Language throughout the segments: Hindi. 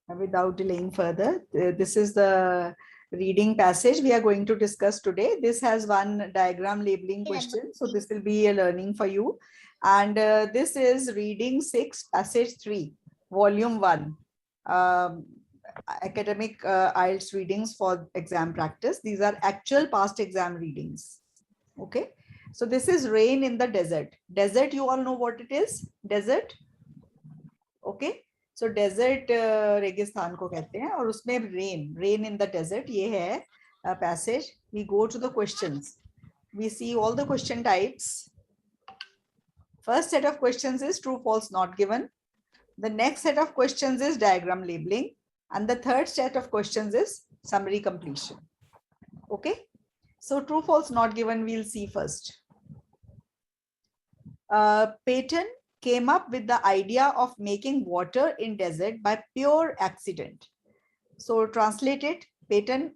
without delaying further, this is the reading passage we are going to discuss today. This has one diagram labeling question, so this will be a learning for you. And this is reading 6, passage 3, volume 1. Academic IELTS readings for exam practice. These are actual past exam readings. Okay. So this is rain in the desert. Desert, you all know what it is? Desert. Okay. So desert रेगिस्तान को कहते हैं और उसमें rain in the desert ये है passage. We go to the questions. We see all the question types. First set of questions is true, false, not given. The next set of questions is diagram labeling. And the third set of questions is summary completion. Okay. So true, false, not given, we'll see first. Peyton came up with the idea of making water in desert by pure accident. So translated, Peyton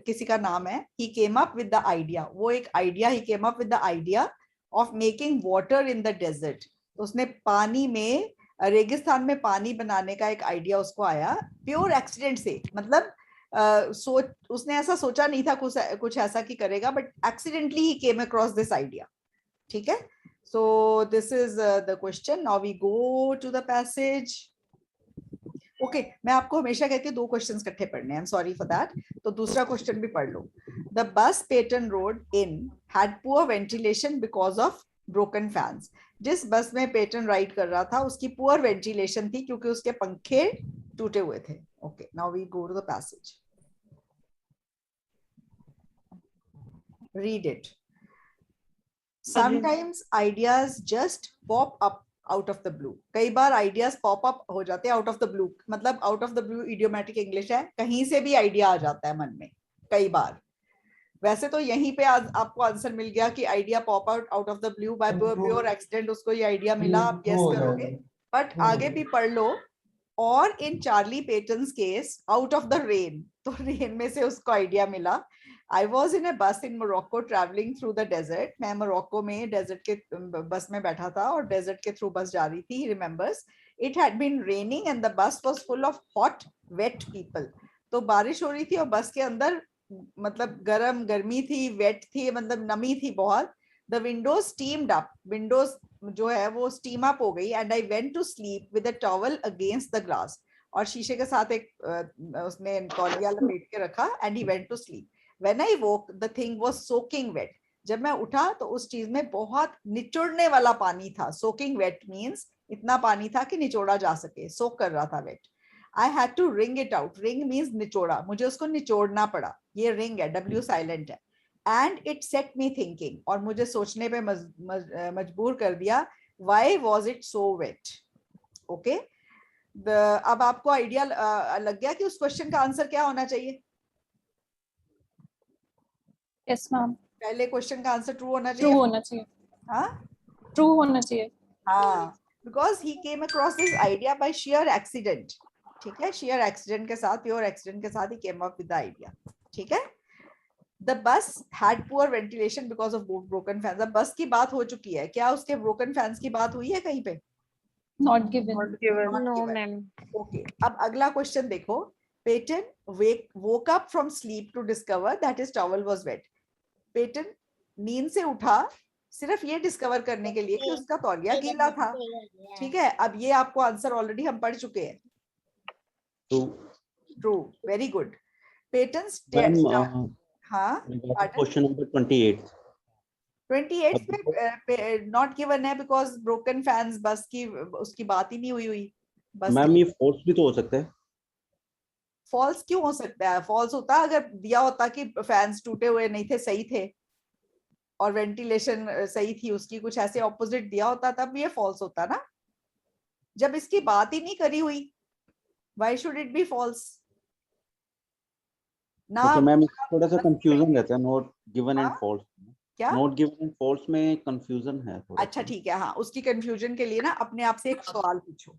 किसी का नाम है, he came up with the idea, वो एक idea, he came up with the idea of making water in the desert. तो उसने पानी में, रेगिस्तान में पानी बनाने का एक आइडिया उसको आया प्योर एक्सीडेंट से, मतलब उसने ऐसा सोचा नहीं था कुछ ऐसा कि करेगा, but accidentally he came across this idea. ठीक है. So this is the question. Now we go to the passage. Okay, मैं आपको हमेशा कहती हूँ 2 क्वेश्चंस इकट्ठे पढ़ने हैं. I'm sorry for that. तो दूसरा क्वेश्चन भी पढ़ लो. The bus Peyton rode in had poor ventilation because of broken fans. जिस बस में पेटन राइड कर रहा था उसकी पुअर वेंटिलेशन थी क्योंकि उसके पंखे टूटे हुए थे. Okay, now we go to the passage. Read it. Sometimes ideas just pop up out of the blue. कई बार ideas pop up हो जाते हैं out of the blue. मतलब out of the blue idiomatic English है, कहीं से भी idea आ जाता है मन में कई बार. वैसे तो यहीं पे आपको आंसर मिल गया कि idea pop out of the blue by pure accident, उसको ये आइडिया मिला, आप गेस करोगे. बट आगे भी पढ़ लो. और in Charlie Peyton's case out of the rain, तो रेन में से उसको आइडिया मिला. I was in a bus in Morocco traveling through the desert. मैं मोरक्को में डेजर्ट के बस में बैठा था और डेजर्ट के थ्रू बस जा रही थी. He remembers. It had been raining and the bus was full of hot, wet people. तो बारिश हो रही थी और बस के अंदर मतलब गर्मी थी, वेट थी, मतलब नमी थी बहुत. The windows steamed up. Windows जो है वो steam up हो गई. And I went to sleep with a towel against the glass. और शीशे के साथ एक उसने तौलिया लपेट के रखा. And he went to sleep. When I woke, the thing was soaking wet. जब मैं उठा तो उस चीज में बहुत निचोड़ने वाला पानी था. Soaking wet means इतना पानी था कि निचोड़ा जा सके. सोक कर रहा था wet. I had to wring it out. Wring means निचोड़ा. मुझे उसको निचोड़ना पड़ा. ये wring है, W silent है. And it set me thinking. और मुझे सोचने पे मजबूर कर दिया. Why was it so wet? Okay. अब आपको आइडिया लग गया कि उस क्वेश्चन का आंसर क्या होना चाहिए? Yes, ma'am. पहले क्वेश्चन का आंसर ट्रू होना चाहिए. ट्रू होना चाहिए. हाँ, ट्रू होना चाहिए. हाँ, because he came across this idea by sheer accident. ठीक है, sheer accident के साथ, pure accident के साथ he came up with the idea. ठीक है. The bus had poor ventilation because of broken fans. अब बस की बात हो चुकी है, क्या उसके broken fans की बात हुई है कहीं पे? Not given. Not given. No, ma'am. Okay. अब अगला क्वेश्चन देखो. Peyton woke up from sleep to discover that his towel was wet. Peyton नींद से उठा सिर्फ ये डिस्कवर करने के लिए कि उसका तौलिया गीला था. ठीक है. अब ये आपको आंसर ऑलरेडी हम पढ़ चुके हैं. ट्रू. Very good. Peyton's हाँ, क्वेश्चन नंबर 28 पे नॉट गिवन है बिकॉज ब्रोकन फैंस बस की उसकी बात ही नहीं हुई. मैम ये फॉल्स भी तो हो सकता है. फॉल्स क्यों हो सकता है? फॉल्स होता अगर दिया होता कि फैंस टूटे हुए नहीं थे, सही थे और वेंटिलेशन सही थी उसकी, कुछ ऐसे ऑपोजिट दिया होता तब ये फॉल्स होता ना. जब इसकी बात ही नहीं करी हुई, why should it be false ना? मैम थोड़ा सा कंफ्यूजन रहता है नॉट गिवन एंड फॉल्स. क्या नॉट गिवन एंड फॉल्स में कंफ्यूजन है थोड़ा. अच्छा ठीक है. हाँ, उसकी कंफ्यूजन के लिए ना अपने आप से एक सवाल पूछो.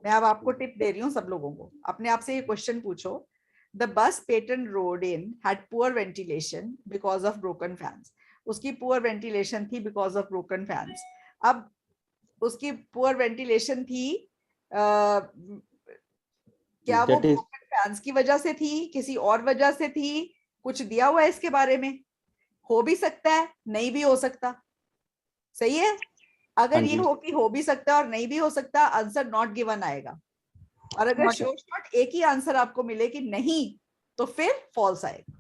मैं अब आपको टिप दे रही हूँ सब लोगों को. अपने आप से ये क्वेश्चन पूछो. The bus Peyton rode in had poor ventilation because of broken fans. उसकी पुअर वेंटिलेशन थी बिकॉज ऑफ ब्रोकन फैंस. अब उसकी पुअर वेंटिलेशन थी क्या वो That is फैंस की वजह से थी, किसी और वजह से थी, कुछ दिया हुआ है इसके बारे में? हो भी सकता है, नहीं भी हो सकता, सही है। अगर हाँ ये जी। हो कि हो भी सकता है और नहीं भी हो सकता, आंसर नॉट गिवन आएगा। और अगर Not- श्योर शॉट एक ही आंसर आपको मिले कि नहीं, तो फिर फॉल्स आएगा।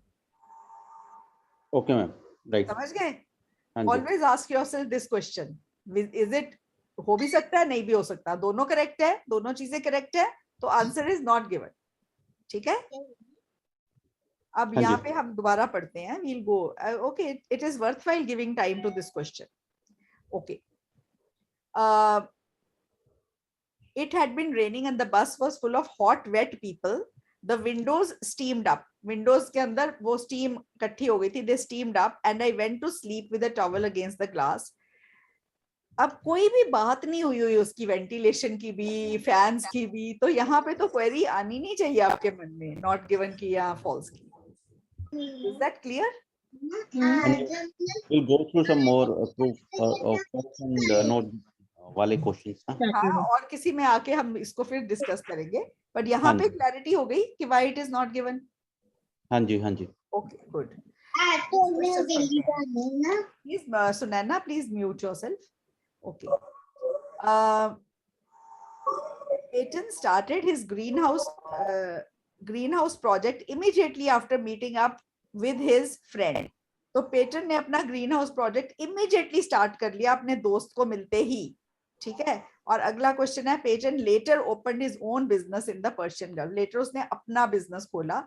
Okay ma'am, right. समझ गए? हाँ जी। Always ask yourself this question, is it, हो भी सकता है, नहीं भी हो सकता, दोनों करेक्ट है, दोनों चीजें करेक्ट है, तो आंसर इज नॉट गिवन। ठीक है, अब हाँ यहाँ जी। पे हम दोबारा पढ़ते हैं, we'll go. Okay, it is worthwhile giving time to this question. Okay. It had been raining and the bus was full of hot, wet people. The windows steamed up. Windows के अंदर वो steam इकट्ठी हो गई थी. They steamed up and I went to sleep with a towel against the glass. अब कोई भी बात नहीं हुई हुई उसकी वेंटिलेशन की भी, फैंस की भी, तो यहाँ पे तो क्वेरी आनी नहीं चाहिए आपके मन में, नॉट गिवन की या फॉल्स की। Is that clear? We'll go through some more proof false and not वाले questions ना। हाँ, और किसी में आके हम इसको फिर डिस्कस करेंगे, बट यहाँ हाँ पे जी। क्लैरिटी हो गई कि why it is not given. हाँ जी, हाँ जी। Okay, good. Please Sunaina, please mute yourself. Okay. Peyton started his greenhouse project immediately after meeting up with his friend. तो पेटन ने अपना green house project immediately start कर लिया अपने दोस्त को मिलते ही। ठीक है, और अगला क्वेश्चन है, Peyton later opened his own business in the Persian Gulf. Later उसने अपना बिजनेस खोला।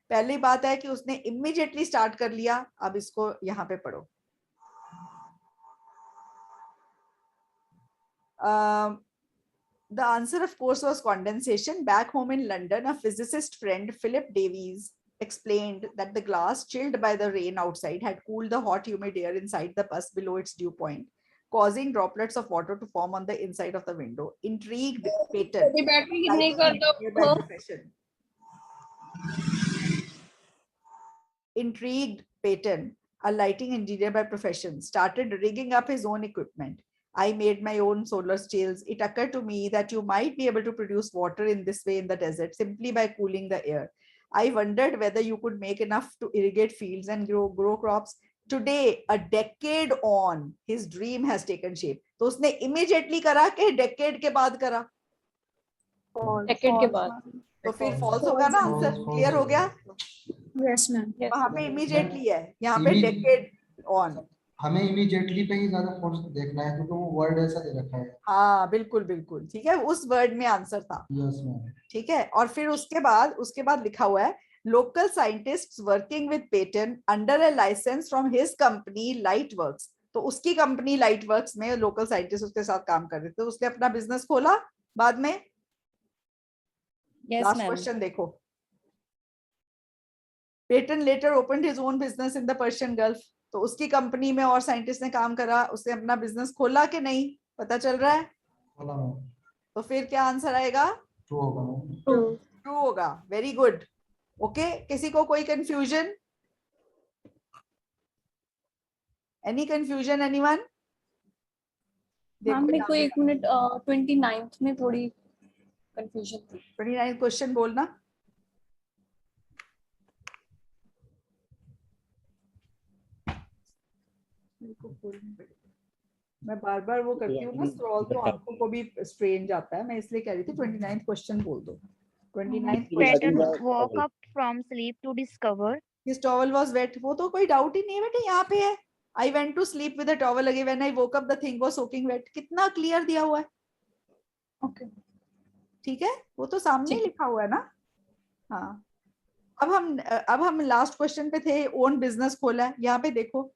पहली बात है कि उसने इमीडिएटली स्टार्ट कर लिया। अब इसको यहाँ पे पढ़ो। The answer, of course, was condensation. Back home in London, a physicist friend, Philip Davies, explained that the glass, chilled by the rain outside, had cooled the hot, humid air inside the bus below its dew point, causing droplets of water to form on the inside of the window. Intrigued Peyton, by profession. Intrigued Peyton, a lighting engineer by profession, started rigging up his own equipment. I made my own solar sails. It occurred to me that you might be able to produce water in this way in the desert simply by cooling the air. I wondered whether you could make enough to irrigate fields and grow crops. Today, a decade on, his dream has taken shape. तो उसने immediately करा के decade के बाद करा? Decade के बाद। तो फिर false होगा ना आंसर? Clear हो गया? Yes, ma'am. Yes. वहाँ पे immediately है, यहाँ पे decade on. हमें इमीडिएटली पे ही ज्यादा फोर्स देखना है क्योंकि वो वर्ड ऐसा दे रखा है। हाँ, बिल्कुल बिल्कुल ठीक है, उस वर्ड में आंसर था। Yes ma'am. ठीक है, और फिर उसके बाद लिखा हुआ है, local scientists working with Peyton under a licence from his company Lightworks. तो उसकी कंपनी लाइटवर्क्स में लोकल साइंटिस्ट उसके साथ काम कर रहे थे, उसने अपना बिजनेस खोला बाद में। लास्ट क्वेश्चन देखो, Peyton later opened his own business in the Persian Gulf. तो उसकी कंपनी में और साइंटिस्ट ने काम करा, उसने अपना बिजनेस खोला कि नहीं, पता चल रहा है? खोला मैम। तो फिर क्या आंसर आएगा? ट्रू होगा मैम। ट्रू होगा। Very good. ओके, किसी को कोई confusion? Any confusion anyone? Ma'am मेरे को एक मिनट 29th में थोड़ी कंफ्यूजन थी। 29 क्वेश्चन बोलना। मैं बार बार वो करती हूँ ना स्क्रॉल, तो आंखों को भी स्ट्रेन जाता है, मैं इसलिए कह रही थी 29 क्वेश्चन बोल दो। 29 Pattern woke up from sleep to discover his towel was wet। वो तो कोई डाउट ही नहीं है बेटे, यहाँ पे है, I went to sleep with a towel again when I woke up the thing was soaking wet। कितना क्लियर दिया हुआ है। ओके, ठीक है, वो तो सामने लिखा हुआ है ना। हाँ, अब हम लास्ट क्वेश्चन पे थे, ओन बिजनेस खोला है। यहाँ पे देखो,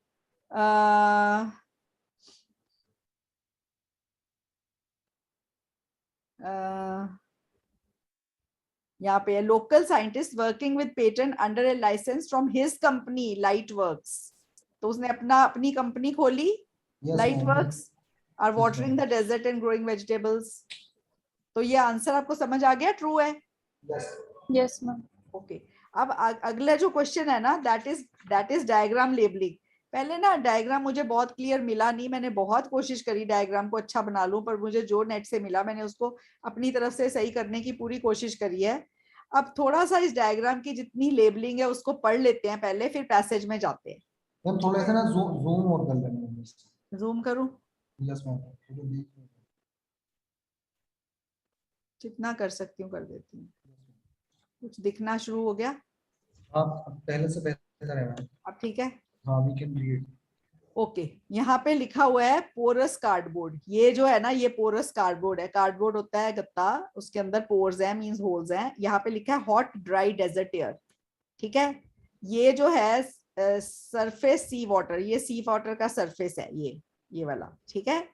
यहाँ पे है, local scientist working with Peyton under a licence from his company Lightworks. तो उसने अपनी कंपनी खोली Lightworks, are watering the desert and growing vegetables. तो ये आंसर आपको समझ आ गया? ट्रू है? Yes ma'am. ओके, अब अगला जो क्वेश्चन है ना, दैट इज डायग्राम लेबलिंग। पहले ना डायग्राम मुझे बहुत क्लियर मिला नहीं, मैंने बहुत कोशिश करी डायग्राम को अच्छा बना लूं, पर मुझे जो नेट से मिला मैंने उसको अपनी तरफ से सही करने की पूरी कोशिश करी है। अब थोड़ा सा इस डायग्राम की जितनी लेबलिंग है उसको पढ़ लेते हैं पहले, फिर पैसेज में जाते हैं। मैम थोड़ा सा ना जूम और कर लेना मैम। जूम करूं? यस मैम, जितना कर सकती हूँ कर देती हूँ। कुछ दिखना शुरू हो गया? हाँ पहले से बेहतर है मैम। अब ठीक है। हाँ वी कैन रीड। ओके, यहाँ पे लिखा हुआ है पोरस कार्डबोर्ड। ये जो है ना, ये पोरस कार्डबोर्ड है। कार्डबोर्ड होता है गत्ता, उसके अंदर पोर्स है, मींस होल्स हैं। यहाँ पे लिखा है हॉट ड्राई डेजर्ट एयर। ठीक है, ये जो है सरफेस सी वाटर, ये सी वाटर का सरफेस है ये वाला। ठीक है,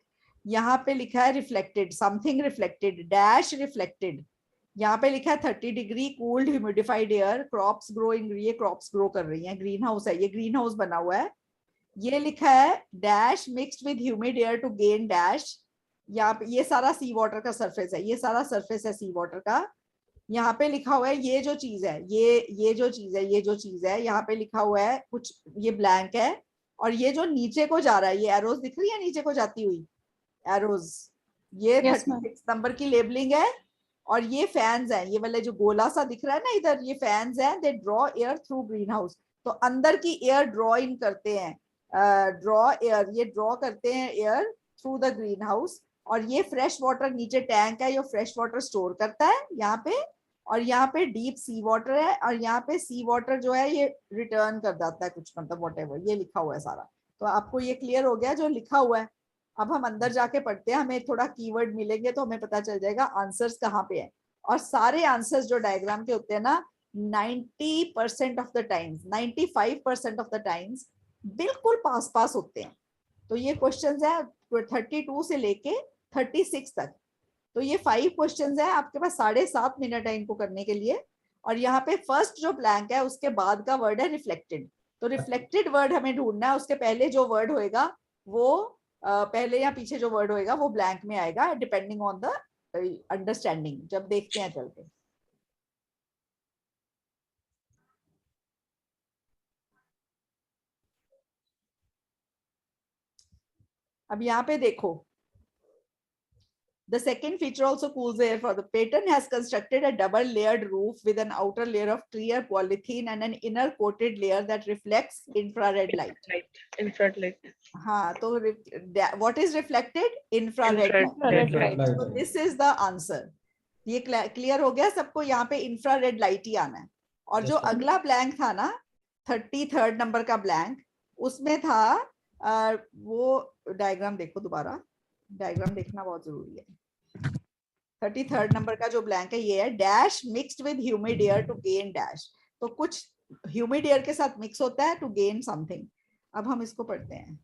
यहाँ पे लिखा है reflected, something reflected dash reflected. यहाँ पे लिखा है 30 degree cooled humidified air, crops growing, ये क्रॉप्स ग्रो कर रही हैं, ग्रीन हाउस है, ये ग्रीन हाउस बना हुआ है। ये लिखा है dash mixed with humid air to gain dash. यहाँ पे ये सारा सी वाटर का सरफेस है, ये सारा सरफेस है सी वाटर का। यहाँ पे लिखा हुआ है ये जो चीज है, ये जो चीज है, ये जो चीज है, यहाँ पे लिखा हुआ है कुछ, ये ब्लैंक है। और ये जो नीचे को जा रहा है, ये एरोज दिख रही है नीचे को जाती हुई एरोज, ये Yes, 36 नंबर की लेबलिंग है। और ये फैंस हैं, ये वाले जो गोला सा दिख रहा है ना इधर, ये फैंस हैं। They draw air through green house, तो अंदर की एयर ड्रॉ इन करते हैं, ड्रॉ एयर, ये ड्रॉ करते हैं air through the green house. और ये फ्रेश वाटर नीचे टैंक है, ये फ्रेश वाटर स्टोर करता है यहाँ पे। और यहाँ पे डीप सी वाटर है, और यहाँ पे सी वाटर जो है ये रिटर्न कर जाता है कुछ, मतलब व्हाटएवर ये लिखा हुआ है सारा। तो आपको ये क्लियर हो गया जो लिखा हुआ है। अब हम अंदर जाके पढ़ते हैं, हमें थोड़ा कीवर्ड मिलेंगे तो हमें पता चल जाएगा आंसर्स कहाँ पे है। और सारे आंसर्स जो डायग्राम के होते हैं ना, 90% of the times, 95% of the times बिल्कुल पास पास होते हैं। तो ये क्वेश्चंस है 32 से लेके 36 तक। तो ये 5 क्वेश्चंस है, आपके पास 7.5 मिनट है इनको करने के लिए। और यहाँ पे फर्स्ट जो ब्लैंक है उसके बाद का वर्ड है रिफ्लेक्टेड। तो रिफ्लेक्टेड वर्ड हमें ढूंढना है, उसके पहले जो वर्ड होएगा वो पहले या पीछे जो वर्ड होएगा वो ब्लैंक में आएगा, डिपेंडिंग ऑन द अंडरस्टैंडिंग। जब देखते हैं चल के। अब यहाँ पे देखो, the second feature also cools the air. For the pattern has constructed a double layered roof with an outer layer of clear polythene and an inner coated layer that reflects infrared light. Infrared light. हाँ, तो what is reflected? Infrared Infrared light. light. So this is the answer. ये क्लियर हो गया सबको? यहाँ पे इंफ्रारेड लाइट ही आना है। और जो अगला ब्लैंक था ना, 33rd नंबर का ब्लैंक, उसमें था वो डायग्राम देखो दोबारा, डायग्राम देखना बहुत जरूरी है। 33rd नंबर का जो ब्लैंक है ये है dash mixed with humid air to gain dash. तो कुछ ह्यूमिड एयर के साथ मिक्स होता है टू गेन समथिंग। अब हम इसको पढ़ते हैं।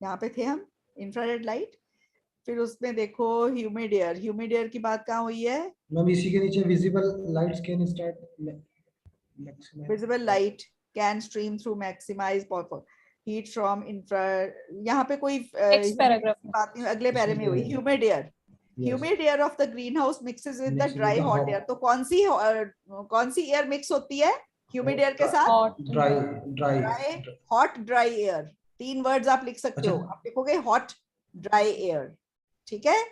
यहाँ पे थे हम, इंफ्रारेड लाइट, फिर उसमें देखो ह्यूमिड एयर। ह्यूमिड एयर की बात कहाँ हुई है? मैम इसी के नीचे visible lights can start, visible light can stream through maximise heat from infra. यहाँ पे कोई बात नहीं, अगले पैरे में हुई humid air. Humid air of the green house mixes with the dry hot air. तो कौन सी एयर मिक्स होती है ह्यूमिड एयर के साथ? Dry hot dry air. 3 words आप लिख सकते हो। आप लिखोगे हॉट ड्राई एयर, ठीक है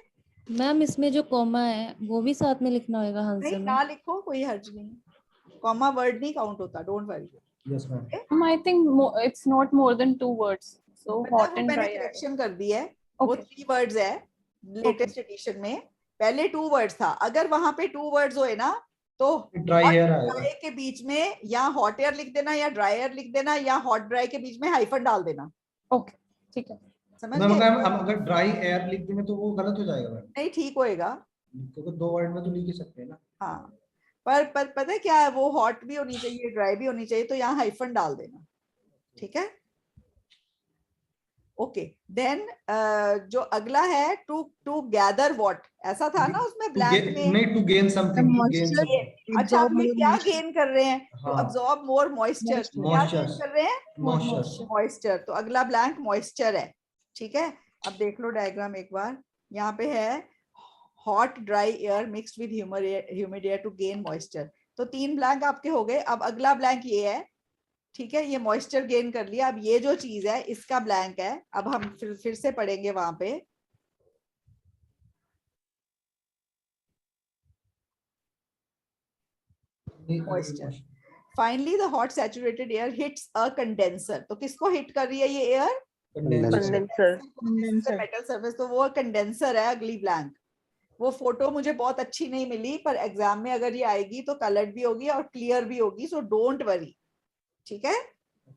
मैम? इसमें जो कॉमा है वो भी साथ में लिखना होगा हंस नहीं, में? ना लिखो, कोई हर्ज नहीं, कॉमा वर्ड नहीं काउंट होता, don't worry. Yes ma'am. I think it's not more than 2 words. So hot and मैंने dry. करेक्शन कर दी है, वो 3 वर्ड्स है लेटेस्ट एडिशन में। पहले 2 वर्ड्स था, अगर वहां पे 2 वर्ड्स होए ना तो ड्राई एयर आएगा, ड्राई के बीच में या हॉट एयर लिख देना या ड्राई एयर लिख देना, या हॉट ड्राई के बीच में हाइफन डाल देना। ओके, ठीक है। समझ मैम गए? अगर ड्राई एयर लिख दें तो वो गलत हो जाएगा मैम, नहीं, ठीक होएगा, क्योंकि 2 वर्ड में तो लिख ही सकते हैं ना। हाँ, पर पता है क्या है, वो हॉट भी होनी चाहिए ड्राई भी होनी चाहिए, तो यहाँ हाइफन डाल देना, ठीक है। ओके, देन जो अगला है टू गैदर व्हाट, ऐसा था ना उसमें ब्लैंक में, नहीं to gain something, to gain. अच्छा हम ये क्या गेन कर रहे हैं? To absorb more moisture. क्या गेन कर रहे हैं? मॉइस्चर। तो अगला ब्लैंक मॉइस्चर है, ठीक है। अब देख लो डायग्राम एक बार, यहाँ पे है hot dry air mixed with humid air to gain moisture. तो 3 ब्लैंक आपके हो गए। अब अगला ब्लैंक ये है ठीक है, ये मॉइस्चर गेन कर लिया। अब ये जो चीज है इसका ब्लैंक है, अब हम फिर से पढ़ेंगे वहां पे। Moisture, finally the hot saturated air hits a condenser. तो किसको हिट कर रही है ये एयर? कंडेंसर। मेटल सरफेस, तो वो कंडेंसर है। अगली ब्लैंक, वो फोटो मुझे बहुत अच्छी नहीं मिली, पर एग्जाम में अगर ये आएगी तो कलर्ड भी होगी और क्लियर भी होगी, सो डोंट वरी। ठीक है,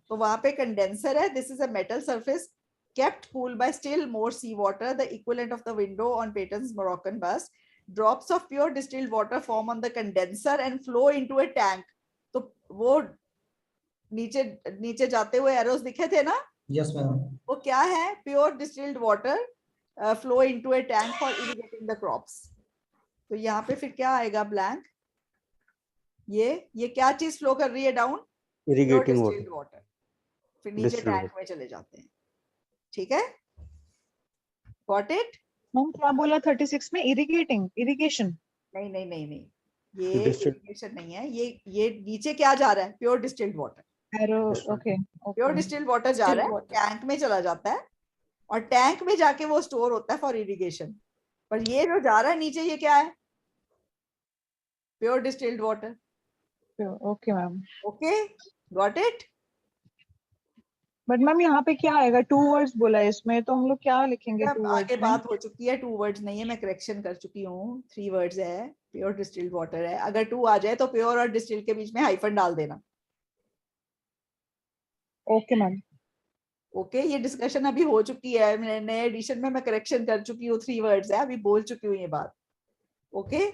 तो वहां पे कंडेंसर है। This is a metal surface kept cool by still more sea water, the equivalent of the window on Peyton's Moroccan bust. Drops of pure distilled water form on the condenser and flow into a tank. तो वो नीचे नीचे जाते हुए एरोस दिखे थे ना? Yes ma'am. वो क्या है? Pure distilled water flow into a tank for irrigating the crops. तो यहाँ पे फिर क्या आएगा? ब्लैंक। ये क्या चीज फ्लो कर रही है डाउन? Irrigating water. फिर नीचे टैंक में चले जाते हैं। ठीक है, गॉट इट? मैम क्या बोला 36 में? इरिगेशन? नहीं नहीं नहीं नहीं, ये इरिगेशन नहीं है। ये नीचे क्या जा रहा है? Pure distilled water. Arrow, okay. Pure distilled water जा रहा है, टैंक में चला जाता है और टैंक में जाके वो स्टोर होता है फॉर इरिगेशन। पर ये जो जा रहा है नीचे, ये क्या है? Pure distilled water. Okay ma'am. Okay, got it? But ma'am यहाँ पे क्या आएगा? 2 वर्ड्स बोला है इसमें, तो हम लोग क्या लिखेंगे 2 वर्ड्स आगे में? बात हो चुकी है, 2 वर्ड्स नहीं है, मैं करेक्शन कर चुकी हूँ। 3 वर्ड्स है। प्योर डिस्टिल्ड वाटर है। अगर 2 आ जाए तो प्योर और डिस्टिल्ड के बीच में हाइफन डाल देना। Okay ma'am. ओके, ये डिस्कशन अभी हो चुकी है, नए एडिशन में मैं करेक्शन कर चुकी हूँ। 3 वर्ड्स है, अभी बोल चुकी हूँ ये बात। Okay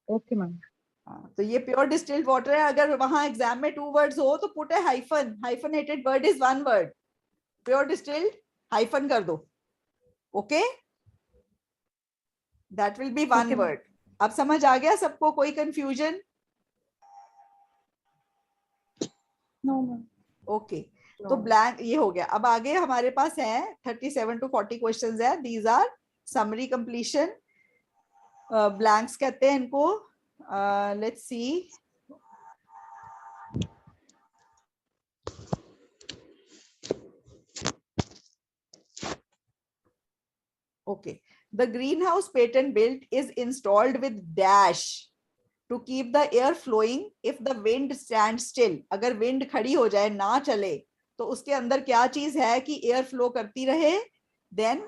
okay ma'am. हाँ, तो ये प्योर डिस्टिल्ड वाटर है। अगर वहां एग्जाम में 2 वर्ड्स हो तो put a hyphen. Hyphenated word is 1 word. Pure distilled hyphen कर दो। Okay, that will be 1 word. अब समझ आ गया सबको? कोई कंफ्यूजन? No ma'am. ओके, तो ब्लैंक ये हो गया। अब आगे हमारे पास है 37 to 40 क्वेश्चंस है। These are summary completion. Blanks कहते हैं इनको। Let's see. Okay, the greenhouse Peyton built is installed with dash to keep the air flowing if the wind stands still. अगर wind खड़ी हो जाए, ना चले, तो उसके अंदर क्या चीज है कि air flow करती रहे? Then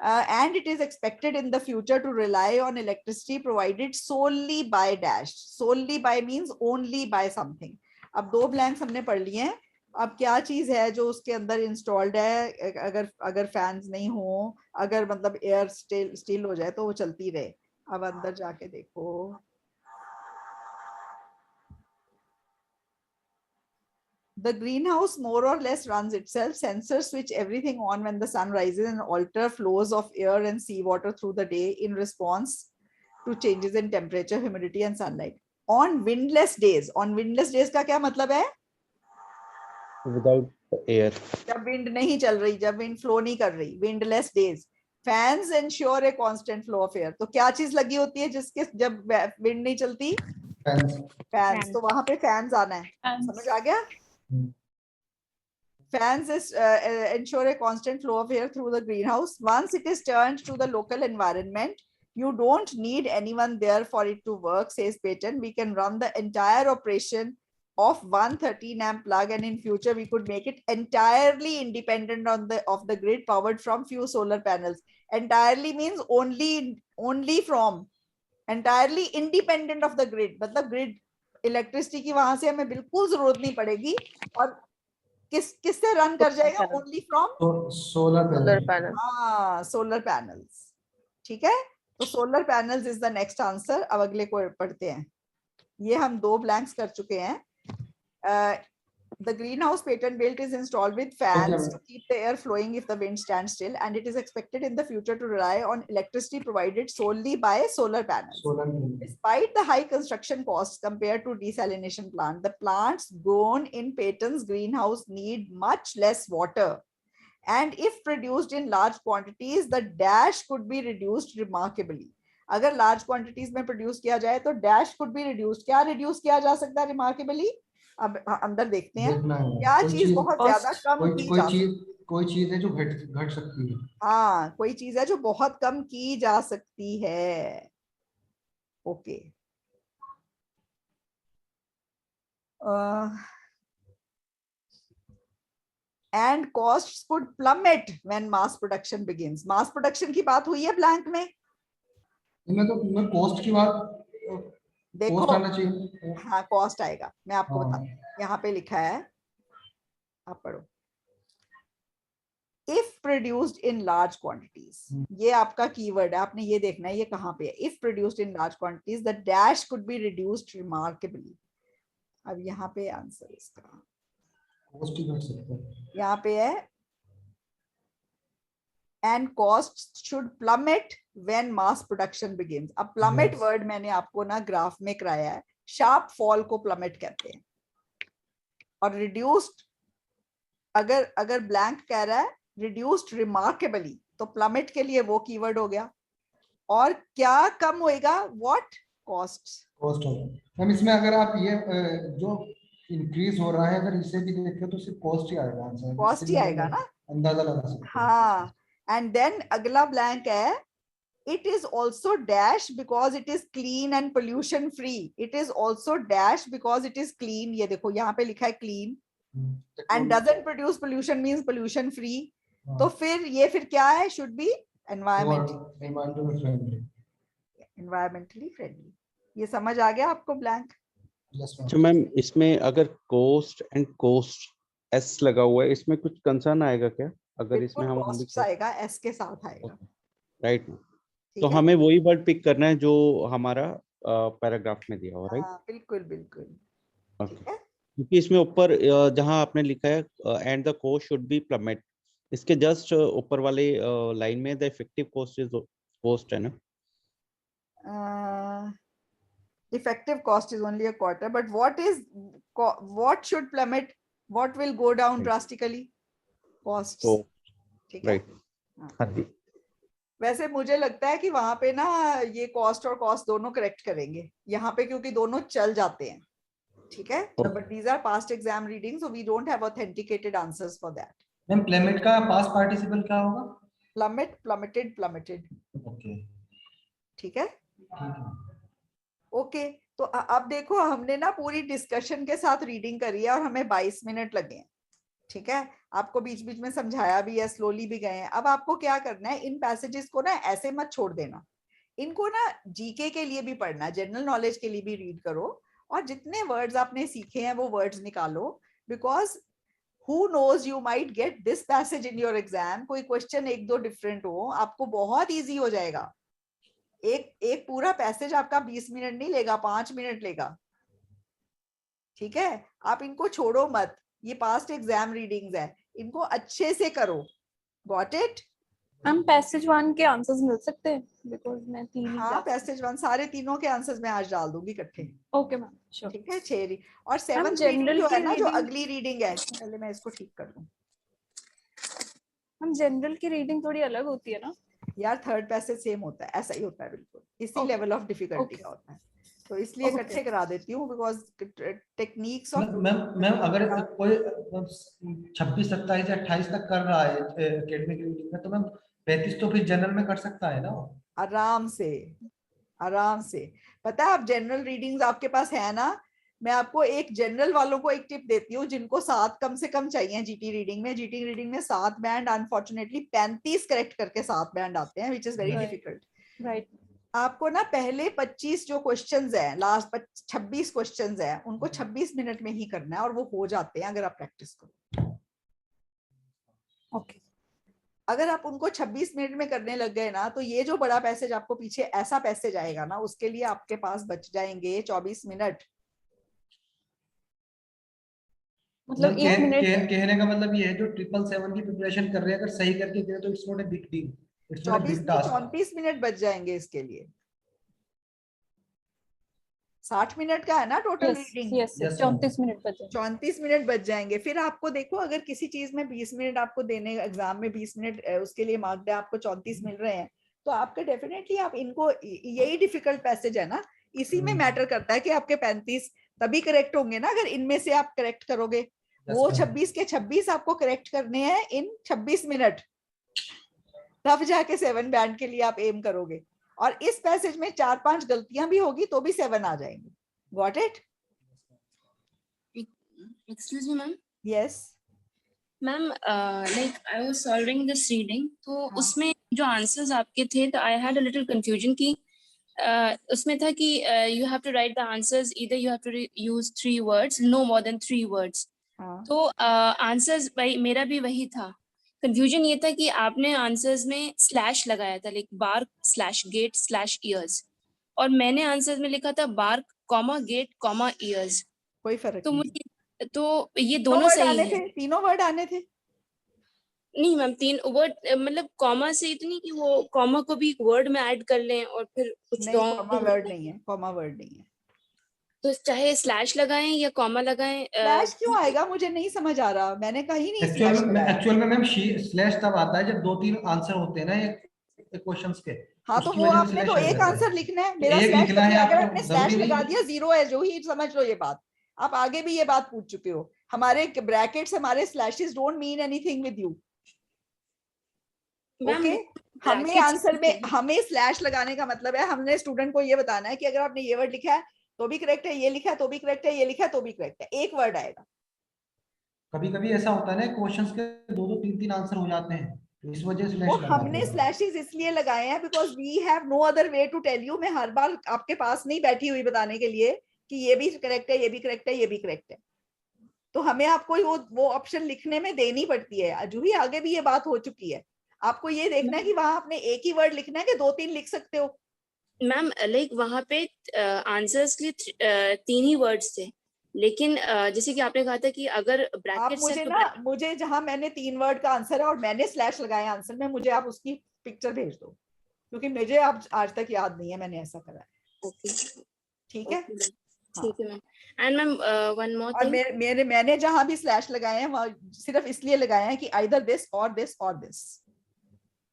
and it is expected in the future to rely on electricity provided solely by dash. Solely by means only by something. अब 2 blanks हमने पढ़ लिए हैं। अब क्या चीज है जो उसके अंदर इंस्टॉल्ड है? अगर फैंस नहीं हो, अगर मतलब एयर स्टिल हो जाए तो वो चलती रहे। अब अंदर जाके देखो। The greenhouse more or less runs itself. Sensors switch everything on when the sun rises and alter flows of air and seawater through the day in response to changes in temperature, humidity and sunlight. On windless days. On windless days का क्या मतलब है? Without air. जब विंड नहीं चल रही, जब विंड फ्लो नहीं कर रही, windless days. Fans ensure a constant flow of air. तो क्या चीज लगी होती है जिसके जब विंड नहीं चलती? फैंस। तो वहां पे फैंस आना है। समझ आ गया? Fans is ensure a constant flow of air through the greenhouse. Once it is turned to the local environment, you don't need anyone there for it to work, says Peyton. We can run the entire operation of 113 amp plug, and in future we could make it entirely independent of the grid, powered from few solar panels. Entirely means only from, entirely independent of the grid. मतलब grid इलेक्ट्रिसिटी की वहां से हमें बिल्कुल जरूरत नहीं पड़ेगी। और किससे रन कर जाएगा? Only from solar panel. हाँ, सोलर पैनल्स। ठीक है, तो solar panels is the next answer. अब अगले को पढ़ते हैं। ये हम 2 ब्लैंक्स कर चुके हैं। The greenhouse Peyton built is installed with fans to keep the air flowing if the wind stands still, and it is expected in the future to rely on electricity provided solely by solar panels. Despite the high construction costs compared to desalination plant, the plants grown in Peyton's greenhouse need much less water, and if produced in large quantities, the dash could be reduced remarkably. अगर large quantities में produce किया जाए तो dash could be reduced. क्या reduce किया जा सकता है remarkably? अब अंदर देखते हैं देखना है क्या कोई चीज चीज, बहुत ज्यादा कम की जा सकती। कोई चीज है जो घट सकती है। हाँ, कोई चीज है जो बहुत कम की जा सकती है। Okay. And costs could plummet when mass production begins. Mass production की बात हुई है ब्लैंक में। मैं कॉस्ट की बात, देखो, कॉस्ट आना चाहिए। हाँ कॉस्ट आएगा, मैं आपको हाँ। बताती हूँ। यहाँ पे लिखा है, आप पढ़ो। If produced in large quantities, ये आपका कीवर्ड है, आपने ये देखना है ये कहाँ पे है। If produced in large quantities the dash could be reduced remarkably. अब यहाँ पे आंसर इसका कॉस्ट ही घट सकता है। यहाँ पे है, and cost should plummet when mass production begins. अब प्लमेट Yes. वर्ड मैंने आपको ना ग्राफ में कराया है, शार्प फॉल को प्लमेट कहते हैं। और रिड्यूस्ड, अगर अगर ब्लैंक कह रहा है रिड्यूस्ड रिमार्केबली, तो प्लमेट के लिए वो कीवर्ड हो गया। और क्या कम होएगा, व्हाट, कॉस्ट। कॉस्ट होगा मैम। इसमें अगर आप ये जो इंक्रीज हो रहा है अगर इसे भी देखें तो सिर्फ कॉस्ट ही आएगा आंसर। कॉस्ट ही आएगा ना। अंदाजा लगा सकते हैं। हाँ, एंड देन अगला ब्लैंक है, it is also dash because it is clean and pollution free. It is also dash because it is clean. ये देखो यहाँ पे लिखा है clean and doesn't produce pollution means pollution free. तो फिर ये फिर क्या है, should be environmentally friendly. ये समझ आ गया आपको ब्लैंक? अच्छा मैम, इसमें अगर कोस्ट एंड कोस्ट एस लगा हुआ है, इसमें कुछ कंसर्न आएगा क्या अगर इसमें हम कॉस्ट आएगा, एस के साथ आएगा। राइट। ठीक तो है? हमें वही वर्ड पिक करना है जो हमारा पैराग्राफ में दिया हुआ, राइट? हाँ, बिल्कुल बिल्कुल। ठीक है? क्योंकि इसमें ऊपर जहां आपने लिखा है and the cost should be plummet, इसके जस्ट ऊपर वाले लाइन में the effective cost is cost है ना। Effective cost is only a quarter, but what should plummet? What will go down drastically? Costs. तो ठीक है? राइट। हाँ जी। वैसे मुझे लगता है कि वहां पे ना ये कॉस्ट और कॉस्ट दोनों करेक्ट करेंगे यहाँ पे, क्योंकि दोनों चल जाते हैं। ठीक है? But these are past exam reading, so we don't have authenticated answers for that. Ma'am plummet का पास्ट पार्टिसिपल क्या होगा? प्लमेट, प्लमेटेड, प्लमेटेड। ओके, ठीक है? ठीक है। ओके, तो अब देखो हमने ना पूरी डिस्कशन के साथ रीडिंग करी है और हमें 22 मिनट लगे हैं। ठीक है? आपको बीच बीच में समझाया भी है, स्लोली भी गए हैं। अब आपको क्या करना है, इन पैसेजेस को ना ऐसे मत छोड़ देना, इनको ना जीके के लिए भी पढ़ना, जनरल नॉलेज के लिए भी रीड करो, और जितने वर्ड्स आपने सीखे हैं वो वर्ड्स निकालो, because who knows you might get this passage in your exam. कोई क्वेश्चन एक दो डिफरेंट हो, आपको बहुत ईजी हो जाएगा। एक पूरा पैसेज आपका 20 मिनट नहीं लेगा, 5 मिनट लेगा। ठीक है? आप इनको छोड़ो मत, ये पास्ट एग्जाम रीडिंग्स है, इनको अच्छे से करो। Got it? हम पैसेज 1 के आंसर्स मिल सकते हैं, बिकॉज़ मैं 3 ही हाँ, पैसेज 1 सारे तीनों के आंसर्स मैं आज डाल दूंगी इकट्ठे। Okay ma'am, sure. ठीक है? 6 और 7 जनरल जो है की ना, जो रीडिंग, अगली रीडिंग है, पहले मैं इसको ठीक कर दूं। हम जनरल की रीडिंग थोड़ी अलग होती है ना यार, थर्ड पैसेज सेम होता है, ऐसा ही होता है बिल्कुल, इसी लेवल ऑफ डिफिकल्टी का होता है, तो इसलिए इकट्ठे करा देती हूँ, बिकॉज टेक्निक्स ऑफ। मैम अगर कोई 26, 27 या 28 तक कर रहा है एकेडमिक रीडिंग में, तो मैम 35 तो फिर जनरल में कर सकता है ना? आराम से, आराम से। पता है, आप जनरल रीडिंग्स आपके पास है ना, मैं आपको एक जनरल वालों को एक टिप देती हूँ, जिनको 7 कम से कम चाहिए जीटी रीडिंग में। जीटी रीडिंग में 7 बैंड, अनफॉर्चुनेटली 35 करेक्ट करके 7 बैंड आते हैं, which is very difficult. Right. आपको ना पहले 25 जो क्वेश्चंस हैं, लास्ट 26 क्वेश्चंस हैं, उनको 26 मिनट में ही करना है, और वो हो जाते हैं अगर आप प्रैक्टिस करो। ओके, अगर आप उनको 26 मिनट में करने लग गए ना, तो ये जो बड़ा पैसेज आपको पीछे ऐसा पैसेज आएगा ना, उसके लिए आपके पास बच जाएंगे 24 मिनट। मतलब 1 मिनट कहने का मतलब ये है, जो 777 की प्रिपरेशन कर रहे हैं अगर सही करके गए तो it's not a big deal, it's not a big task. 34 minute बच जाएंगे इसके लिए। 60 मिनट का है ना टोटल रीडिंग। यस, 34 मिनट बचे। 34 मिनट बच जाएंगे। फिर आपको देखो, अगर किसी चीज में 20 मिनट आपको देने, एग्जाम में 20 मिनट उसके लिए मार्क्ड है, आपको 34 मिल रहे हैं, तो आपका डेफिनेटली आप इनको, यही डिफिकल्ट पैसेज है ना, इसी में मैटर करता है कि आपके 35 तभी करेक्ट होंगे ना अगर इनमें से आप करेक्ट करोगे। वो ma'am. 26 के 26 आपको करेक्ट करने हैं इन 26 मिनट, तब जाके 7 बैंड के लिए आप एम करोगे। और इस पैसेज में 4-5 गलतियां भी होगी तो भी 7 आ जाएंगे। Got it? Excuse me, ma'am. Yes. Ma'am, like I was solving this reading, तो हाँ. उसमें जो आंसर्स आपके थे तो I had a little confusion कि उसमें था कि you have to write the answers, either you have to use 3 words, no more than 3 words. हाँ. तो आंसर्स भाई मेरा भी वही था। कंफ्यूजन ये था कि आपने आंसर्स में स्लैश लगाया था, like bark slash gate slash years, और मैंने आंसर्स में लिखा था bark comma gate comma years. कोई फर्क तो नहीं। मुझे तो ये तीनों दोनों वर्ड सही आने है। थे, तीनों वर्ड आने थे। नहीं मैम, 3 वर्ड मतलब कॉमा से इतनी कि वो कॉमा को भी वर्ड में ऐड कर लें और फिर कुछ नहीं, कॉमा wrong वर्ड नहीं है, कॉमा वर्ड नहीं है। तो चाहे स्लैश लगाएं या कॉमा लगाएं। स्लैश क्यों आएगा मुझे नहीं समझ आ रहा, मैंने कहीं नहीं एक्चुअल स्लैश में लगाया। एक्चुअल में मैम स्लैश तब आता है जब 2-3 आंसर होते हैं ना एक क्वेश्चंस के। हाँ तो उसकी वो वजह से आपने स्लैश तो लग एक जाता है। आंसर लिखना है, मेरा एक स्लैश लिखना है अगर आपको, आपने स्लैश जरूरी लगा नहीं। दिया जीरो है, जो ही समझ लो ये बात। आप आगे भी ये बात पूछ चुके हो, हमारे ब्रैकेट्स हमारे slashes don't mean anything with you. Okay, हमें आंसर में हमें स्लैश लगाने का मतलब है हमने स्टूडेंट को ये बताना है कि अगर आपने ये वर्ड लिखा है तो भी करेक्ट है, ये लिखा है तो भी करेक्ट है, ये लिखा है तो भी करेक्ट है, एक वर्ड आएगा। कभी-कभी ऐसा होता है ना क्वेश्चंस के 2-2 3-3 आंसर हो जाते हैं, तो इस वजह से वो स्लैश लगाते हमने हैं। स्लैशेस इसलिए लगाए हैं because we have no other way to tell you. मैं हर बार आपके पास नहीं बैठी हुई बताने के लिए कि ये भी करेक्ट है, ये भी करेक्ट है, ये भी करेक्ट है। तो हमें आपको वो ऑप्शन लिखने में देनी पड़ती है। अजूही आगे भी ये बात हो चुकी है, आपको ये देखना है कि वहां आपने एक ही वर्ड लिखना है कि 2-3 लिख सकते हो। मैम लाइक वहाँ पे आंसर्स के लिए 3 ही वर्ड्स थे, लेकिन जैसे कि आपने कहा था कि अगर आप ब्रैकेट्स मुझे ना मुझे जहां मैंने 3 वर्ड का आंसर है और मैंने स्लैश लगाया आंसर में, मुझे आप उसकी पिक्चर भेज दो क्योंकि मुझे अब आज तक याद नहीं है मैंने ऐसा करा है। ओके ठीक है, ठीक है मैम। एंड मैम वन मोर और थिंग, मैंने जहां भी स्लैश लगाए हैं वहां सिर्फ इसलिए लगाए हैं कि आइदर दिस और दिस और दिस।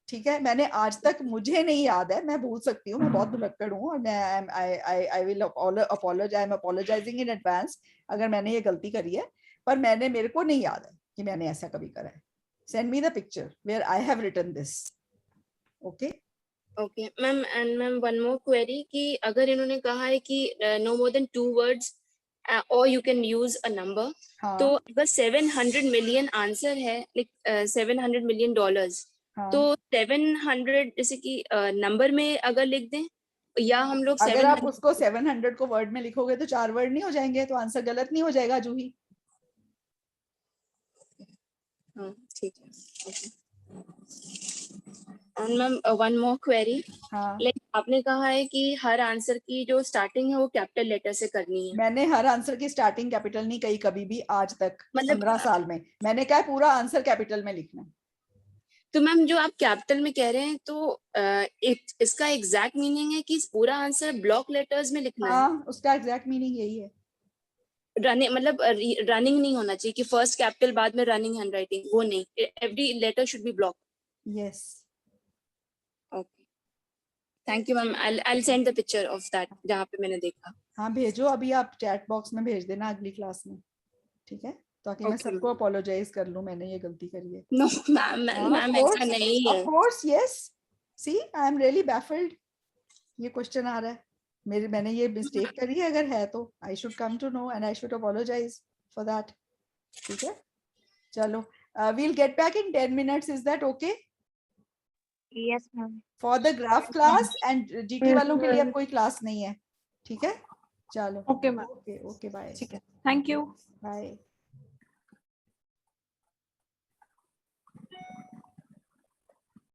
ठीक है, मैंने आज तक, मुझे नहीं याद है, मैं भूल सकती हूँ, मैं बहुत भुलक्कड़ हूँ और मैं I will apologising in advance अगर मैंने ये गलती करी है, पर मेरे को नहीं याद है कि मैंने ऐसा कभी करा है। Send me the picture where I have written this. Okay okay ma'am. And ma'am one more query कि अगर इन्होंने कहा है कि नो मोर देन 2 वर्ड्स और you can use a number, तो अगर 700 मिलियन आंसर है, लाइक 700 मिलियन डॉलर्स, तो 700 जैसे कि नंबर में अगर लिख दें, या हम लोग अगर आप 700 उसको 700 को वर्ड में लिखोगे तो 4 वर्ड नहीं हो जाएंगे, तो आंसर गलत नहीं हो जाएगा जूही। हाँ ठीक है। And ma'am one more query, like आपने कहा है कि हर आंसर की जो स्टार्टिंग है वो कैपिटल लेटर से करनी है। मैंने हर आंसर की स्टार्टिंग कैपिटल नहीं कही कभी भी आज तक, मतलब 15 साल में। मैंने कहा पूरा आंसर कैपिटल में लिखना है। तो मैम जो आप कैपिटल में कह रहे हैं तो इसका एग्जैक्ट मीनिंग है कि पूरा आंसर ब्लॉक लेटर्स में लिखना है? हाँ, उसका एग्जैक्ट मीनिंग यही है। रनिंग मतलब रनिंग नहीं होना चाहिए कि फर्स्ट कैपिटल बाद में रनिंग हैंडराइटिंग, वो नहीं, every letter should be block. Yes. Okay, thank you ma'am. I send the picture of that जहाँ पे मैंने देखा। हाँ भेजो, अभी आप चैट बॉक्स में भेज देना अगली क्लास में, ठीक है, ताकि मैं सबको अपोलोजाइज कर लूं मैंने ये गलती करी है। नो मैम, ऐसा नहीं है। Of course yes, see I am really baffled. ये क्वेश्चन आ रहा है, मैंने ये मिस्टेक करी है, अगर है तो I should come to know and I should apologise for that. ठीक है, चलो we'll get back in 10 minutes, is that okay? Yes ma'am. For the graph class and GT वालों के लिए अब कोई क्लास नहीं है, ठीक है, चलो ओके मैम, ओके बाय। ठीक है, थैंक यू, बाय।